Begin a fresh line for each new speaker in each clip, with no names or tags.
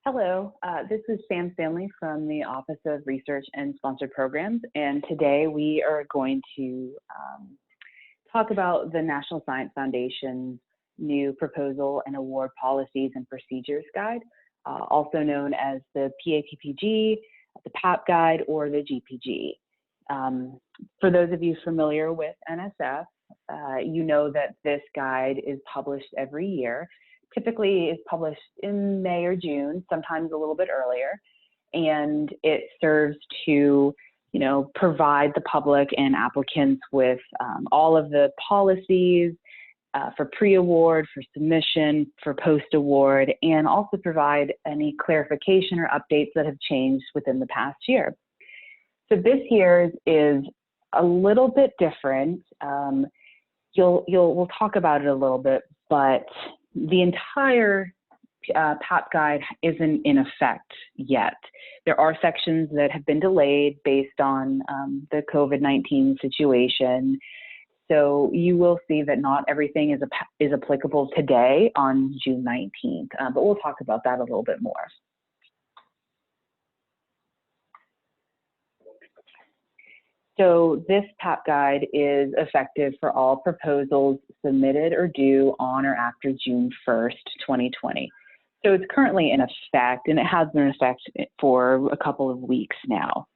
Hello, this is Sam Stanley from the Office of Research and Sponsored Programs, and today we are going to talk about the National Science Foundation's new Proposal and Award Policies and Procedures Guide, also known as the PAPPG, the PAP Guide, or the GPG. For those of you familiar with NSF, you know that this guide is published every year. Typically is published in May or June, sometimes a little bit earlier, and it serves to, provide the public and applicants with all of the policies for pre-award, for submission, for post-award, and also provide any clarification or updates that have changed within the past year. So this year's is a little bit different. We'll talk about it a little bit, but the entire PAP guide isn't in effect yet. There are sections that have been delayed based on the COVID-19 situation. So you will see that not everything is applicable today on June 19th, but we'll talk about that a little bit more. So this PAP guide is effective for all proposals submitted or due on or after June 1st, 2020. So it's currently in effect, and it has been in effect for a couple of weeks now.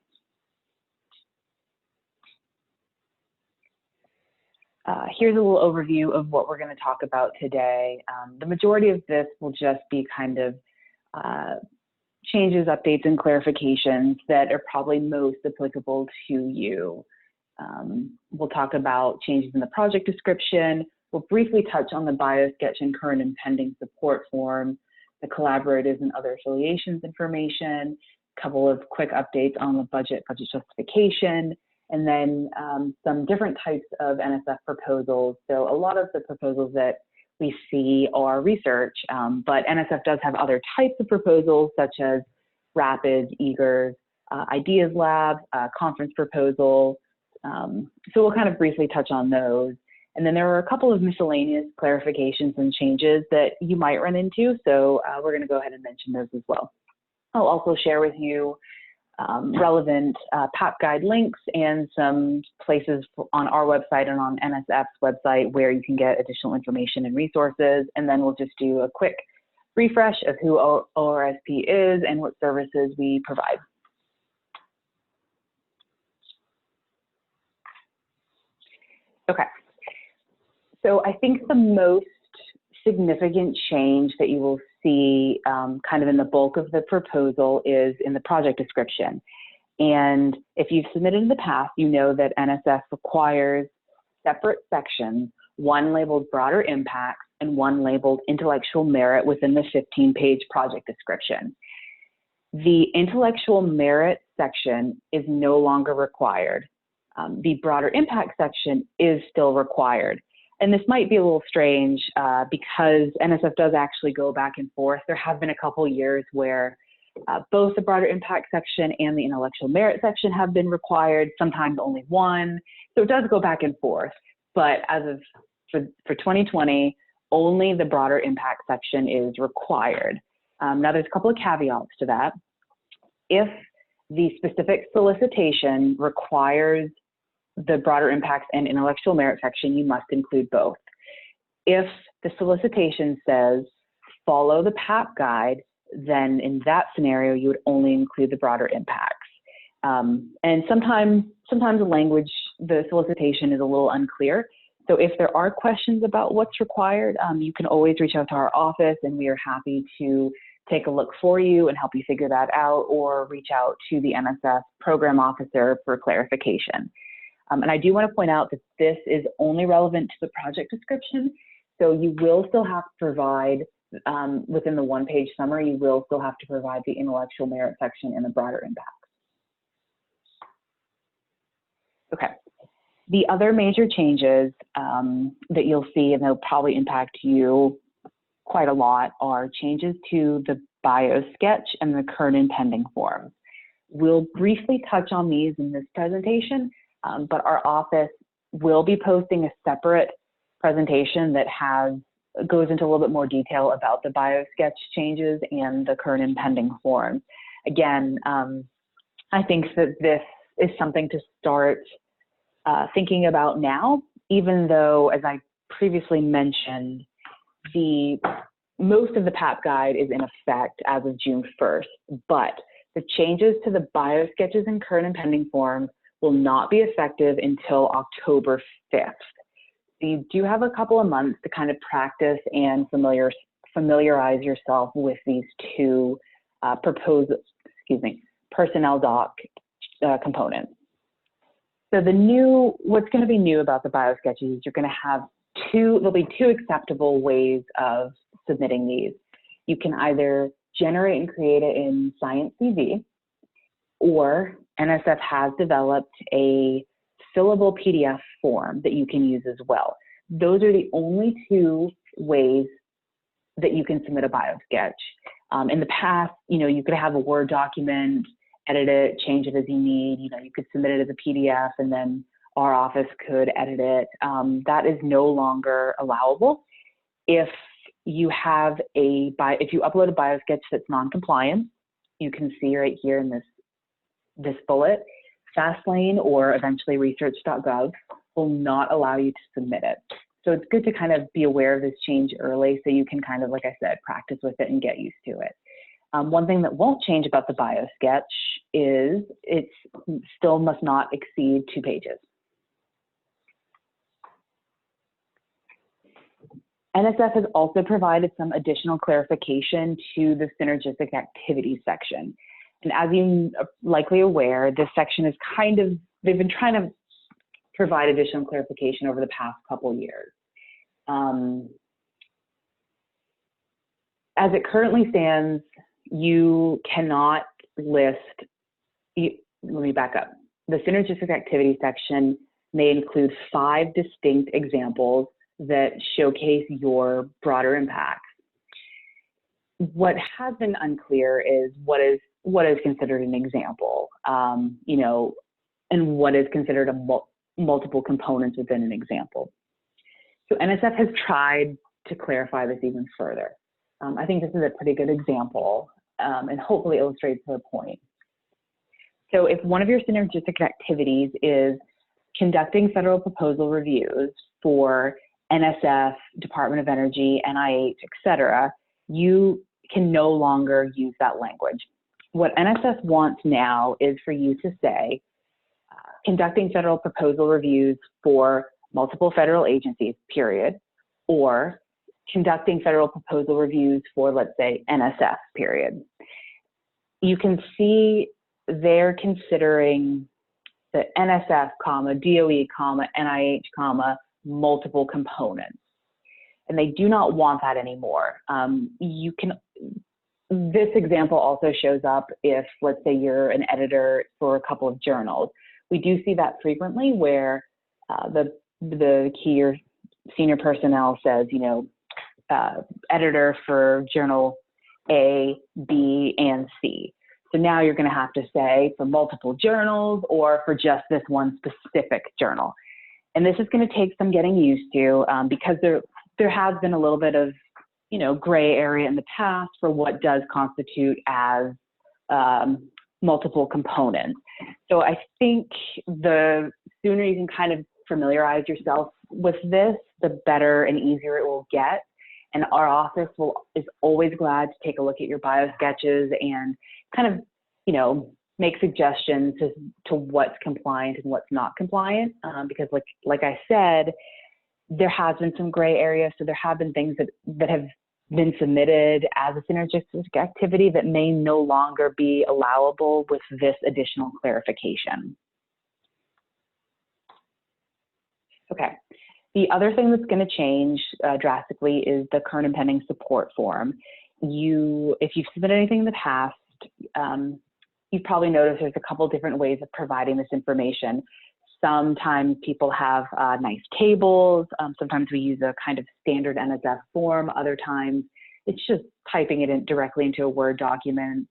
Here's a little overview of what we're going to talk about today. The majority of this will just be kind of changes, updates, and clarifications that are probably most applicable to you. We'll talk about changes in the project description. We'll briefly touch on the Biosketch and current and pending support form, the collaborators and other affiliations information, a couple of quick updates on the budget justification, and then some different types of NSF proposals. So a lot of the proposals that we see are research, but NSF does have other types of proposals such as Rapids, Eagers, Ideas Lab, conference proposal. So we'll kind of briefly touch on those. And then there are a couple of miscellaneous clarifications and changes that you might run into. So we're going to go ahead and mention those as well. I'll also share with you relevant PAP guide links and some places on our website and on NSF's website where you can get additional information and resources. And then we'll just do a quick refresh of who ORSP is and what services we provide. Okay, so I think the most significant change that you will see kind of in the bulk of the proposal is in the project description. And if you've submitted in the past, you know that NSF requires separate sections, one labeled broader impacts and one labeled intellectual merit within the 15-page project description. The intellectual merit section is no longer required. The broader impact section is still required. And this might be a little strange because NSF does actually go back and forth. There have been a couple years where both the broader impact section and the intellectual merit section have been required, sometimes only one. So it does go back and forth. But as of for 2020, only the broader impact section is required. Now there's a couple of caveats to that. If the specific solicitation requires the broader impacts and intellectual merit section, you must include both. If the solicitation says follow the PAP guide, then in that scenario, you would only include the broader impacts. And sometimes the language, the solicitation is a little unclear. So if there are questions about what's required, you can always reach out to our office and we are happy to take a look for you and help you figure that out, or reach out to the NSF program officer for clarification. And I do want to point out that this is only relevant to the project description. So you will still have to provide, within the one-page summary, you will still have to provide the intellectual merit section and the broader impacts. Okay. The other major changes that you'll see, and they'll probably impact you quite a lot, are changes to the Biosketch and the current and pending forms. We'll briefly touch on these in this presentation, but our office will be posting a separate presentation that has goes into a little bit more detail about the Biosketch changes and the current and pending forms. Again, I think that this is something to start thinking about now, even though, as I previously mentioned, most of the PAP guide is in effect as of June 1st, but the changes to the biosketches and current and pending forms will not be effective until October 5th. So you do have a couple of months to kind of practice and familiarize yourself with these two personnel doc components. So what's going to be new about the biosketches is you're going to have there'll be two acceptable ways of submitting these. You can either generate and create it in Science CV, or NSF has developed a fillable PDF form that you can use as well. Those are the only two ways that you can submit a biosketch. In the past, you could have a Word document, edit it, change it as you need. You could submit it as a PDF, and then our office could edit it. That is no longer allowable. If you upload a biosketch that's non-compliant, you can see right here in this bullet, Fastlane or eventually research.gov will not allow you to submit it. So it's good to kind of be aware of this change early so you can kind of, like I said, practice with it and get used to it. One thing that won't change about the biosketch is it still must not exceed 2 pages. NSF has also provided some additional clarification to the synergistic activities section. And as you're likely aware, this section is they've been trying to provide additional clarification over the past couple years. As it currently stands, you cannot list, let me back up. The synergistic activity section may include 5 distinct examples that showcase your broader impacts. What has been unclear is what is considered an example, and what is considered multiple components within an example. So NSF has tried to clarify this even further. I think this is a pretty good example and hopefully illustrates the point. So if one of your synergistic activities is conducting federal proposal reviews for NSF, Department of Energy, NIH, et cetera, you can no longer use that language. What NSF wants now is for you to say, conducting federal proposal reviews for multiple federal agencies, period, or conducting federal proposal reviews for, let's say, NSF, period. You can see they're considering the NSF, DOE, NIH, multiple components. And they do not want that anymore. This example also shows up if, let's say, you're an editor for a couple of journals. We do see that frequently where the key or senior personnel says, editor for journal A, B, and C. So now you're going to have to say for multiple journals or for just this one specific journal. And this is going to take some getting used to because there has been a little bit of, gray area in the past for what does constitute as multiple components. So I think the sooner you can kind of familiarize yourself with this, the better and easier it will get. And our office is always glad to take a look at your biosketches and kind of, make suggestions to what's compliant and what's not compliant. Because like I said, there has been some gray areas. So there have been things that have been submitted as a synergistic activity that may no longer be allowable with this additional clarification. Okay. The other thing that's going to change drastically is the current and pending support form. If you've submitted anything in the past, you've probably noticed there's a couple different ways of providing this information. Sometimes people have nice tables. Sometimes we use a kind of standard NSF form. Other times it's just typing it in directly into a Word document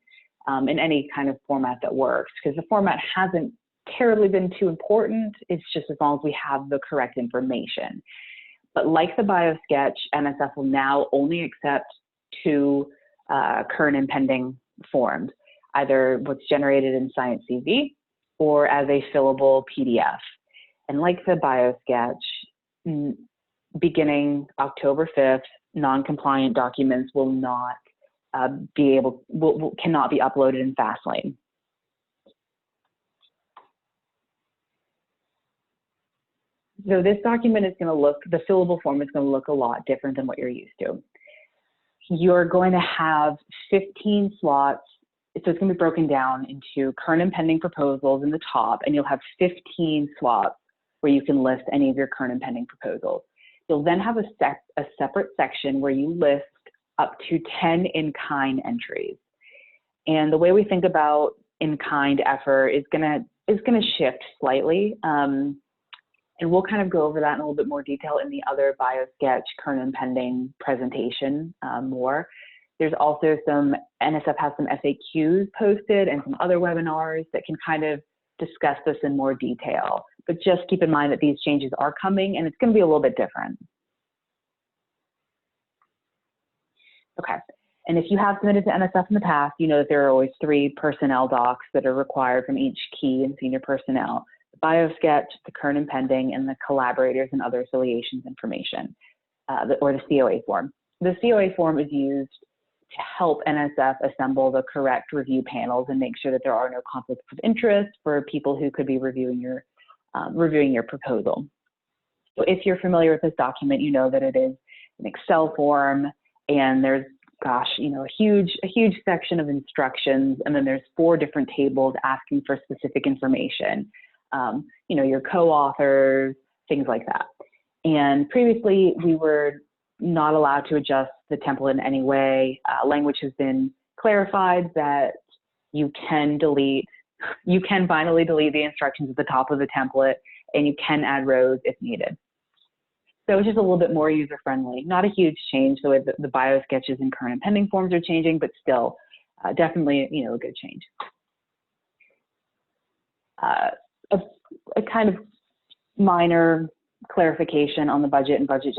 in any kind of format that works, because the format hasn't terribly been too important. It's just as long as we have the correct information. But like the Biosketch, NSF will now only accept 2 current and pending forms, either what's generated in Science CV or as a fillable PDF. And like the Biosketch, beginning October 5th, non-compliant documents will not cannot be uploaded in Fastlane. So this document is going to look, the fillable form is going to look a lot different than what you're used to. You're going to have 15 slots. So it's going to be broken down into current and pending proposals in the top, and you'll have 15 slots where you can list any of your current and pending proposals. You'll then have a separate section where you list up to 10 in-kind entries. And the way we think about in-kind effort is gonna shift slightly. And we'll kind of go over that in a little bit more detail in the other Biosketch current and pending presentation more. There's also NSF has some FAQs posted and some other webinars that can kind of discuss this in more detail. But just keep in mind that these changes are coming and it's going to be a little bit different. Okay, and if you have submitted to NSF in the past, you know that there are always 3 personnel docs that are required from each key and senior personnel: the Biosketch, the current and pending, and the collaborators and other affiliations information, or the COA form. The COA form is used to help NSF assemble the correct review panels and make sure that there are no conflicts of interest for people who could be reviewing your proposal. So if you're familiar with this document, you know that it is an Excel form, and there's, gosh, you know, a huge section of instructions, and then there's 4 different tables asking for specific information. You know, your co-authors, things like that. And previously, we were not allowed to adjust the template in any way. Language has been clarified that you can finally delete the instructions at the top of the template, and you can add rows if needed. So it's just a little bit more user-friendly. Not a huge change the way that the Biosketches and current and pending forms are changing, but still definitely, you know, a good change. A kind of minor clarification on the budget and budget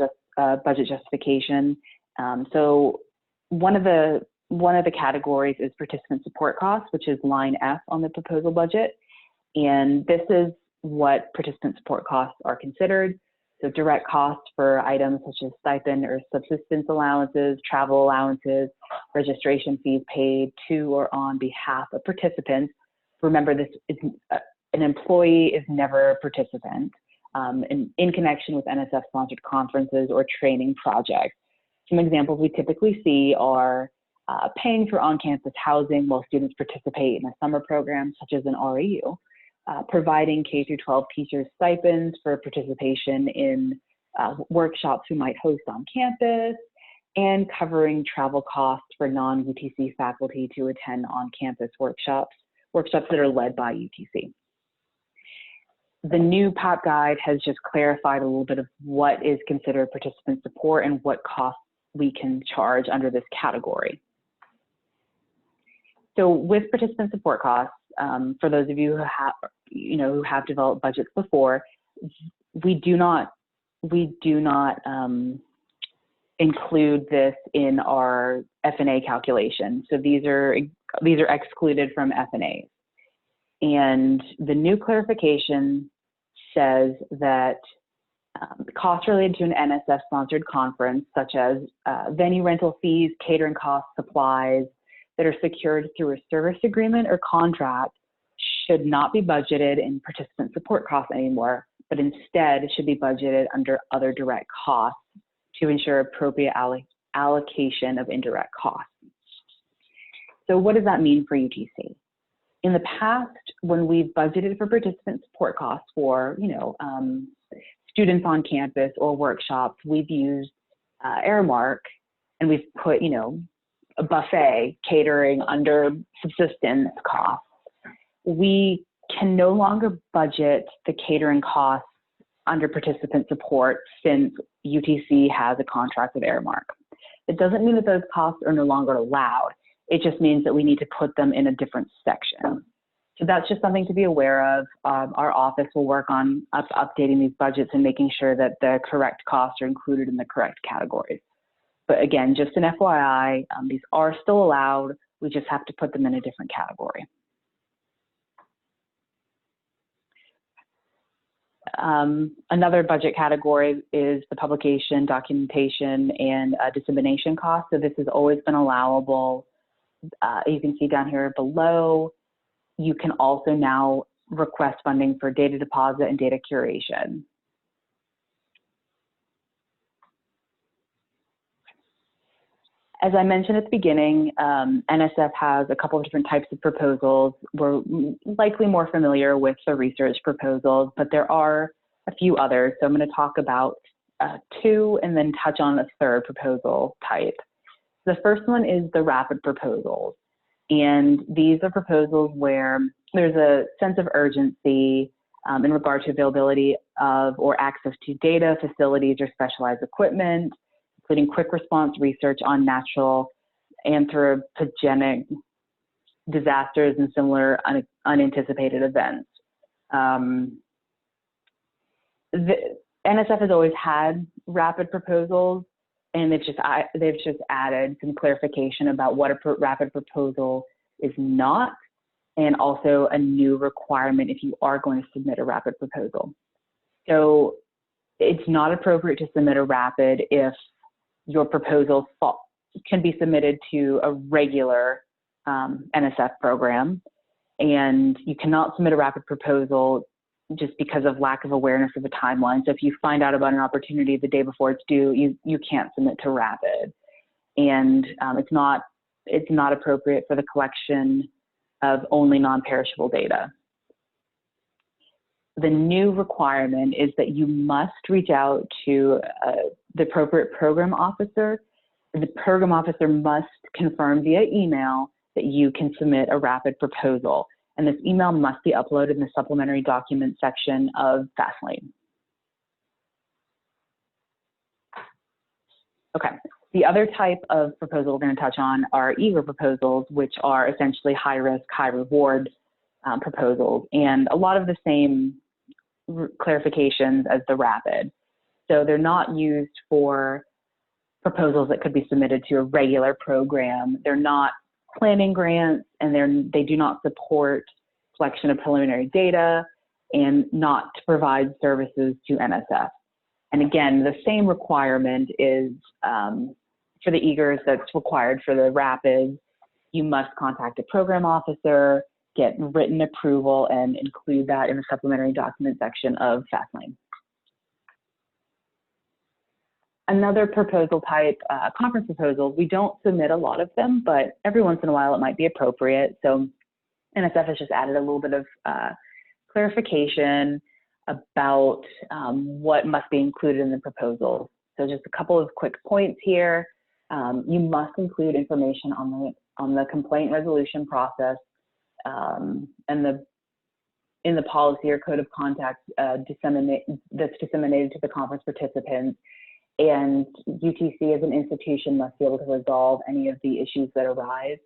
justification. So one of the categories is participant support costs, which is line F on the proposal budget. And this is what participant support costs are considered. So direct costs for items such as stipend or subsistence allowances, travel allowances, registration fees paid to or on behalf of participants. Remember, this is an employee is never a participant in connection with NSF-sponsored conferences or training projects. Some examples we typically see are paying for on-campus housing while students participate in a summer program, such as an REU, providing K-12 teachers stipends for participation in workshops we might host on campus, and covering travel costs for non-UTC faculty to attend on-campus workshops that are led by UTC. The new PAP guide has just clarified a little bit of what is considered participant support and what costs we can charge under this category. So with participant support costs, for those of you who have developed budgets before, we do not include this in our F&A calculation. So these are excluded from F&As. And the new clarification says that costs related to an NSF-sponsored conference, such as venue rental fees, catering costs, supplies, that are secured through a service agreement or contract, should not be budgeted in participant support costs anymore, but instead should be budgeted under other direct costs to ensure appropriate allocation of indirect costs. So what does that mean for UTC? In the past, when we've budgeted for participant support costs for, students on campus or workshops, we've used Aramark, and we've put, a buffet catering under subsistence costs. We can no longer budget the catering costs under participant support since UTC has a contract with Aramark. It doesn't mean that those costs are no longer allowed. It just means that we need to put them in a different section. So that's just something to be aware of. Our office will work on updating these budgets and making sure that the correct costs are included in the correct categories. But again, just an FYI, these are still allowed. We just have to put them in a different category. Another budget category is the publication, documentation, and dissemination costs. So this has always been allowable. You can see down here below, you can also now request funding for data deposit and data curation. As I mentioned at the beginning, NSF has a couple of different types of proposals. We're likely more familiar with the research proposals, but there are a few others. So I'm going to talk about two and then touch on a third proposal type. The first one is the rapid proposals. And these are proposals where there's a sense of urgency in regard to availability of or access to data, facilities, or specialized equipment, including quick response research on natural anthropogenic disasters and similar unanticipated events. The NSF has always had rapid proposals, and they've just added some clarification about what a rapid proposal is not, and also a new requirement if you are going to submit a rapid proposal. So it's not appropriate to submit a rapid if your proposal can be submitted to a regular NSF program, and you cannot submit a rapid proposal just because of lack of awareness of the timeline. So if you find out about an opportunity the day before it's due, you can't submit to rapid. And it's not appropriate for the collection of only non-perishable data. The new requirement is that you must reach out to the appropriate program officer. The program officer must confirm via email that you can submit a rapid proposal. And this email must be uploaded in the supplementary document section of FastLane. Okay, the other type of proposal we're going to touch on are eager proposals, which are essentially high risk, high reward proposals, and a lot of the same clarifications as the rapid. So they're not used for proposals that could be submitted to a regular program. They're not planning grants, and they do not support collection of preliminary data and not to provide services to NSF. And again, the same requirement is for the eagers that's required for the rapid. You must contact a program officer, get written approval, and include that in the supplementary document section of FastLane. Another proposal type, conference proposals, we don't submit a lot of them, but every once in a while it might be appropriate. So NSF has just added a little bit of clarification about what must be included in the proposal. So just a couple of quick points here. You must include information on the complaint resolution process and in the policy or code of conduct that's disseminated to the conference participants. And UTC as an institution must be able to resolve any of the issues that arise.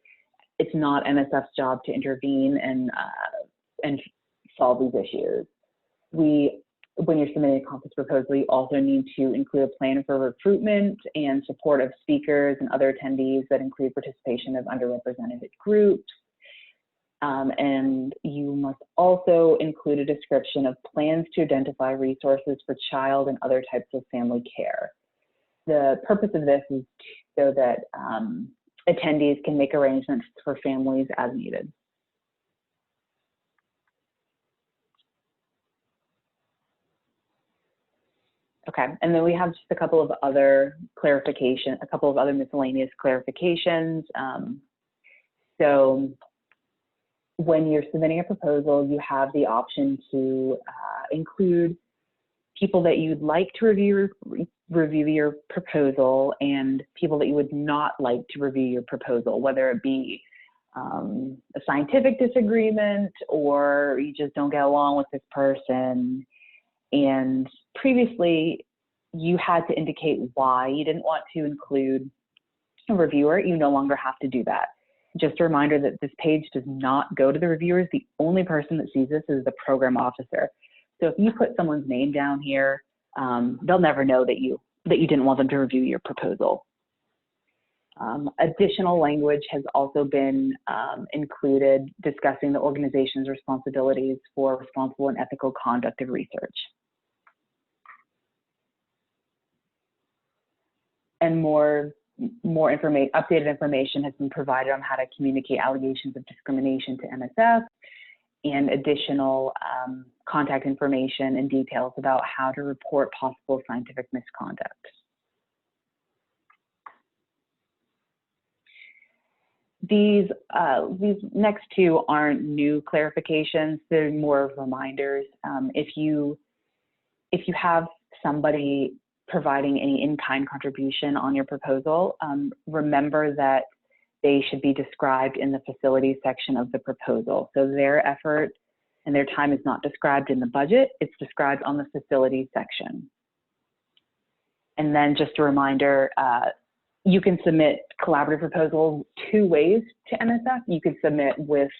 It's not NSF's job to intervene and solve these issues. When you're submitting a conference proposal, you also need to include a plan for recruitment and support of speakers and other attendees that include participation of underrepresented groups. And you must also include a description of plans to identify resources for child and other types of family care. The purpose of this is so that attendees can make arrangements for families as needed. Okay, and then we have just a couple of other miscellaneous clarifications. So when you're submitting a proposal, you have the option to include people that you'd like to review your proposal and people that you would not like to review your proposal, whether it be a scientific disagreement or you just don't get along with this person. And previously, you had to indicate why you didn't want to include a reviewer. You no longer have to do that. Just a reminder that this page does not go to the reviewers. The only person that sees this is the program officer. So if you put someone's name down here, they'll never know that you didn't want them to review your proposal. Additional language has also been included discussing the organization's responsibilities for responsible and ethical conduct of research. And updated information has been provided on how to communicate allegations of discrimination to NSF, and additional contact information and details about how to report possible scientific misconduct. These next two aren't new clarifications, they're more reminders. If you have somebody providing any in-kind contribution on your proposal, remember that they should be described in the facilities section of the proposal. So their effort and their time is not described in the budget, it's described on the facilities section. And then just a reminder, you can submit collaborative proposals two ways to NSF. You can submit with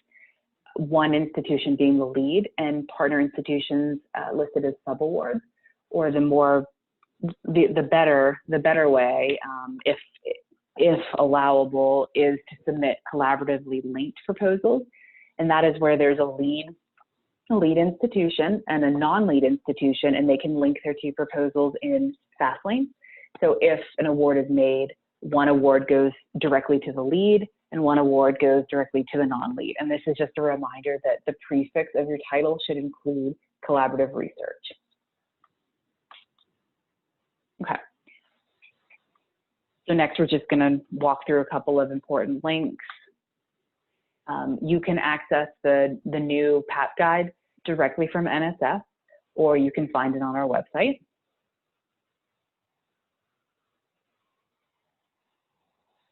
one institution being the lead and partner institutions listed as subawards, or the better way, if allowable, is to submit collaboratively linked proposals, and that is where there's a lead institution and a non-lead institution, and they can link their two proposals in Fastlane. So if an award is made, one award goes directly to the lead and one award goes directly to the non-lead. And this is just a reminder that the prefix of your title should include collaborative research. Okay. So next, we're just going to walk through a couple of important links. You can access the new PAP guide directly from NSF, or you can find it on our website.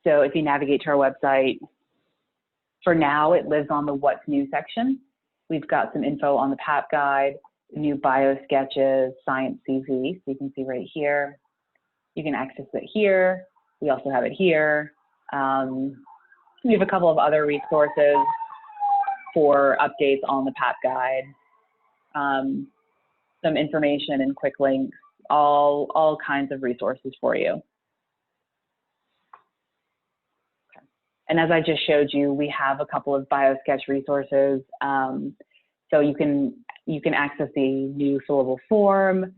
So if you navigate to our website, for now, it lives on the What's New section. We've got some info on the PAP guide, new biosketches, science CV, so you can see right here. You can access it here. We also have it here. We have a couple of other resources for updates on the PAP guide, some information and quick links, all kinds of resources for you. Okay. And as I just showed you, we have a couple of Biosketch resources. So you can access the new fillable form,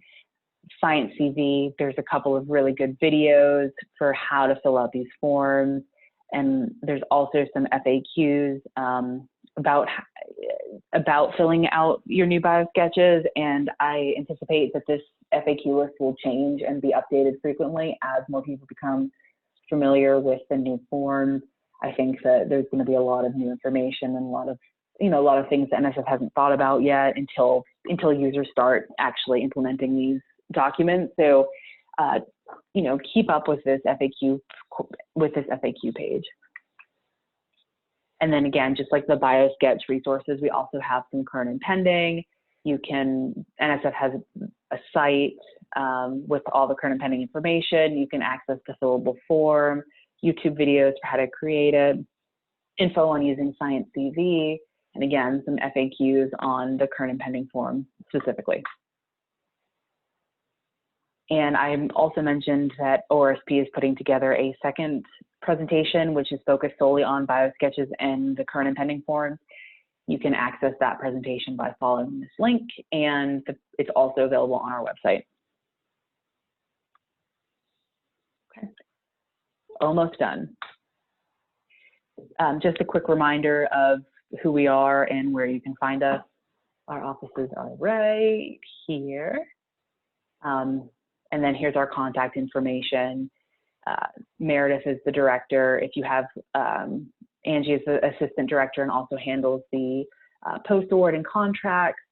Science CV. There's a couple of really good videos for how to fill out these forms. And there's also some FAQs about filling out your new biosketches. And I anticipate that this FAQ list will change and be updated frequently as more people become familiar with the new forms. I think that there's going to be a lot of new information and a lot of things that NSF hasn't thought about yet until users start actually implementing these documents. So, keep up with this FAQ page. And then again, just like the Biosketch resources, we also have some current and pending. NSF has a site with all the current and pending information. You can access the fillable form, YouTube videos for how to create it, info on using Science CV, and again, some FAQs on the current and pending form specifically. And I also mentioned that ORSP is putting together a second presentation, which is focused solely on biosketches and the current and pending forms. You can access that presentation by following this link, and it's also available on our website. Okay, almost done. Just a quick reminder of who we are and where you can find us. Our offices are right here. And then here's our contact information. Meredith is the director. If you have, Angie is the assistant director and also handles the post-award and contracts.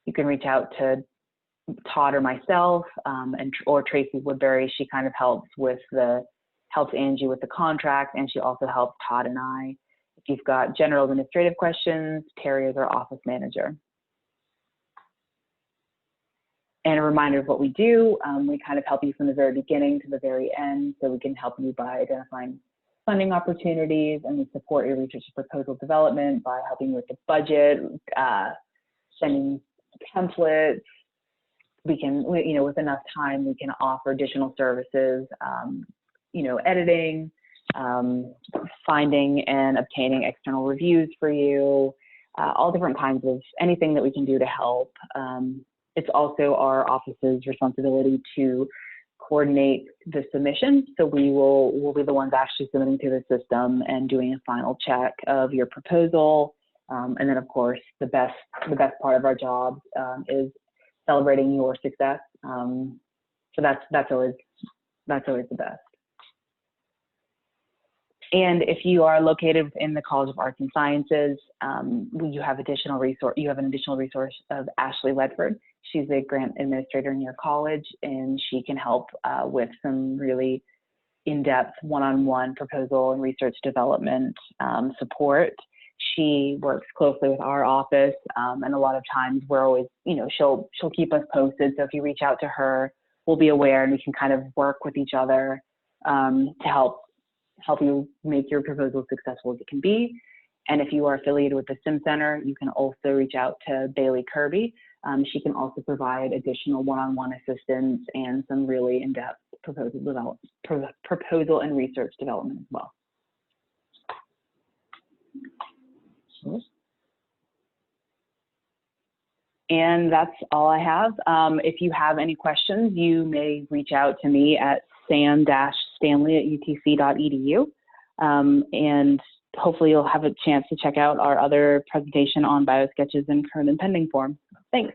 You can reach out to Todd or myself, or Tracy Woodbury. She kind of helps Angie with the contract, and she also helps Todd and I. If you've got general administrative questions, Terry is our office manager. And a reminder of what we do, we kind of help you from the very beginning to the very end, so we can help you by identifying funding opportunities, and we support your research and proposal development by helping with the budget, sending templates. We can, with enough time, we can offer additional services, editing, finding and obtaining external reviews for you, all different kinds of anything that we can do to help. It's also our office's responsibility to coordinate the submission. So we'll be the ones actually submitting to the system and doing a final check of your proposal. And then of course, the best part of our job is celebrating your success. So that's always the best. And if you are located in the College of Arts and Sciences, you have an additional resource of Ashley Ledford. She's a grant administrator in your college, and she can help with some really in-depth one-on-one proposal and research development support. She works closely with our office, and a lot of times we're always, she'll keep us posted. So if you reach out to her, we'll be aware, and we can kind of work with each other to help you make your proposal as successful as it can be. And if you are affiliated with the SIM Center, you can also reach out to Bailey Kirby. She can also provide additional one-on-one assistance and some really in-depth proposal and research development as well. And that's all I have. If you have any questions, you may reach out to me at sam-stanley@utc.edu. And hopefully you'll have a chance to check out our other presentation on biosketches in current and pending form. Thanks.